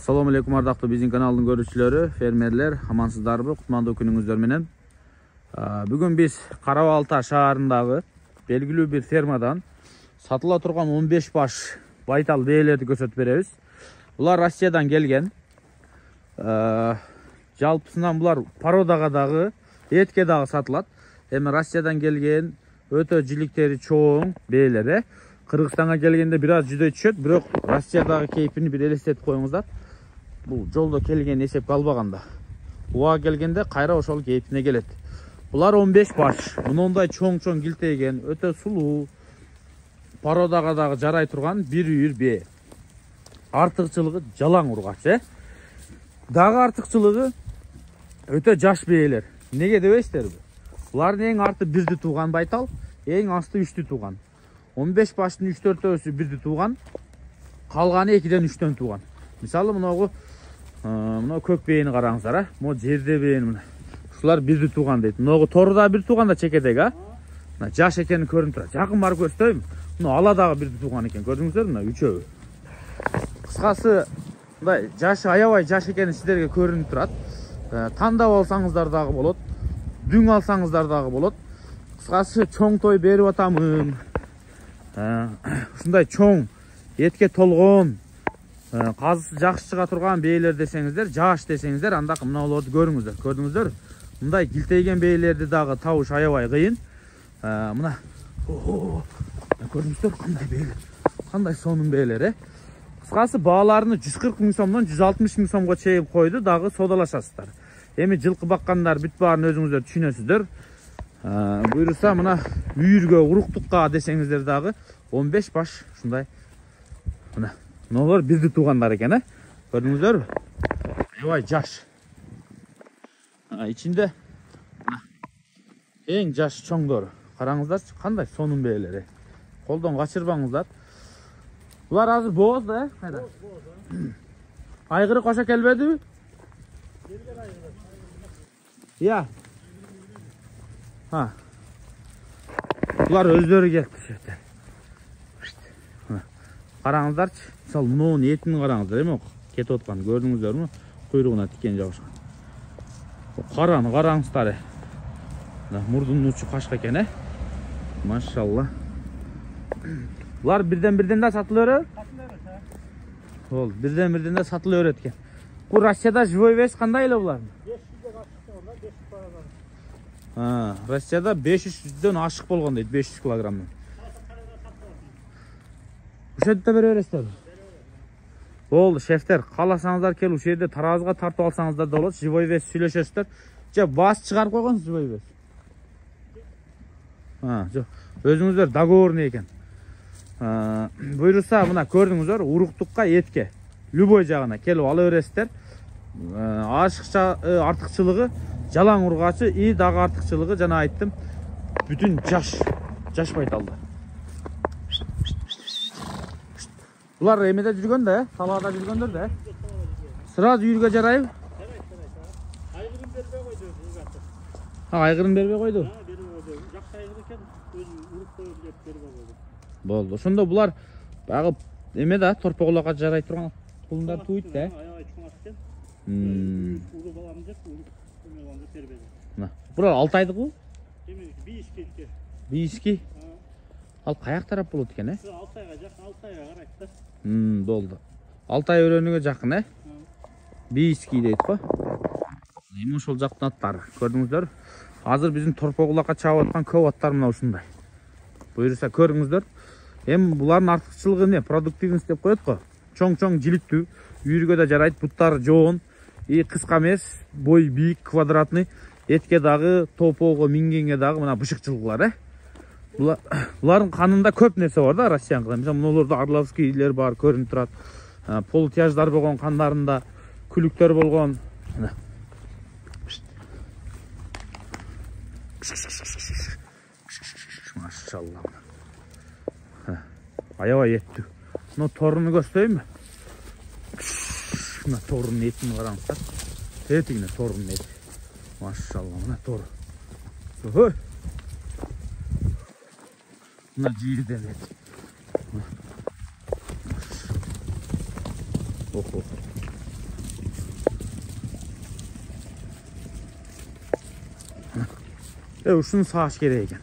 Assalamu alaikum ardaqlı bizim kanalın görüşçüleri, fermerler, amansızdarбы, kutmandı күнүңүздөр менен. Бүгүн биз Карабалта шаарындагы белгилүү бир фермадан сатыла турган 15 баш байтал бээлерди көрсөтүп беребиз. Булар Россиядан келген. Жалпысынан булар породага дагы, этке дагы сатылат. Эми Россиядан келген өтө жиликтери чоң бээлер. Кыргызстанга келгенде бир аз жүдөй түшөт, бирок Россиядагы кейпини бир элестетип коюңуздар. Бул жолдо келген эсепке албаганда. Буга келгенде кайра ошол кейпине келет. Булар 15 баш. Мындай чоң-чоң килтейген, өтө сулуу, породага дагы жарай турган бир үйүр бээ. Артыкчылыгы жалаң ургач, Дагы артыкчылыгы өтө жаш бээлер. Неге дебейсиздерби? Булардын эң арты бирди тууган байтал, эң асты 3тү тууган. 15 баштын 3-4-өсү бирди тууган, калганы 2ден 3төн тууган. Мисалы мынагы көк бээни караңыздар, Mo жерде бээни мына. Ушулар бирди тууган дейт. Мынагы тору да бирди тууган да чекедеги, Мына жаш экени көрүнүп турат. Жакын барып көрсөтөйм. Мына ала дагы бирди тууган экен. Көрдүңүздөр мына үчөө. Кыскасы мындай жашы аябай жаш экени сиздерге көрүнүп турат. Тандап алсаңыздар дагы болот. Дүң алсаңыздар дагы болот. Кыскасы чоң той берип атамын. Ушундай чоң этке толгон, казысы жакшы чыга турган бээлер десеңиздер, жаш десеңиздер, анда мына болорду көрүңүздөр. Көрдүңүздөр? Мындай килтейген бээлерди дагы табыш аябай кыйын. Мына көрдүңүздөр кандай бээлер, кандай сонун бээлер, Кыскасы бааларыны 140 000 сомдон 160 000 сомго чейин койду, дагы содалашасыздар. Эми жылкы баккандар бүт баарын өзүңүздөр түшүнөсүздөр. Буйруса мына үйүргө, уруктукка десеңиздер дагы 15 баш ушундай. Мына мыналар бирди туугандар экен, Көрдүңүздөрбү? Аябай жаш. Ичинде эң жаш чоңдор. Караңыздарчы, кандай сонун бээлер. Колдон качырбаңыздар. Булар азыр бооз да, кайда? Айгыры кошо келбедиби? Келген айгыры. Я. Булар өздөрү келипти. Караңыздарчы, мисалы мунун этин караңыздар, эми кетип аткан, көрдүңүздөрмү? Куйругуна тикен жабышкан. Караны караңыздар. Мурдунун учу кашка экен, Машалла. Булар бирден да сатыла берет? Бол, бирден да сатыла берет экен. Бул Россияда живой вес кандай эле булар? 500 Россияда 500дөн ашык болгон дейт, 500 килограммдан. Ушерде бере бересиздерби? Болду, шефтер, кааласаңыздар келип ушул жерде таразыга тартып алсаңыздар да болот, живой вес сүйлөшөсүздөр. Же бас чыгарып койгонсуз живой вес? Жок. Өзүңүздөр договорный экен. Буйруса мына көрдүңүздөр, уруктукка, этке, любой жагына келип ала бересиздер. Ашыкча артыкчылыгы жалаң ургачы, и дагы артыкчылыгы жана айттым, бүтүн жаш байталдар. Булар эмеде жүргөн да, талаада жүргөндөр да. Сразу үйүргө жарайбы? Айгырын бербей койду узатып. Айгырын бербей койду. Жакшы айгыр экен, өзү уруп коюп бербей койду. Болду. Ошондо булар багып эме да, торпоголокко жарай турган кулундар туйт да. Аябай чоң экен. Уруп алам деп, уруп коюганда бербеди. Булар 6 айдыкбы? Эми бийишке. Бийишки? Ал каяк тарап болот экен, 6 айга жакын, 6 айга карайт да. Болду. 6 ай өрөөнүгө жакын, Бийиски дейт го. Эми ошол жактын аттары. Көрдүңүздөр? Азыр биздин торпоголокко чабып аткан көп аттар мына ушундай. Буйруса көрүңүздөр. Эми булардын артыкчылыгы эмне? Продуктивность деп коет го. Чоң-чоң жиликтүү, үйүргө да жарайт, буттары жоон, кыска эмес, бой бийик, квадратный, этке дагы, топого мингенге дагы мына бышыкчылыклар, Булардын канында көп нерсе бар да, Россиянкыда. Мисалы мыналарда Орловскийлер бар, көрүнүп турат. Полутяждар болгон кандарында, күлүктөр болгон. Машалла. Аябай еттүү. Мына торуну көрсөтөйүнбү? Мына торунун этин караңыздар. Этигине торунун эти. Машалла, мына тору. Мына жийирден эти. Ушуну сааш керек экен.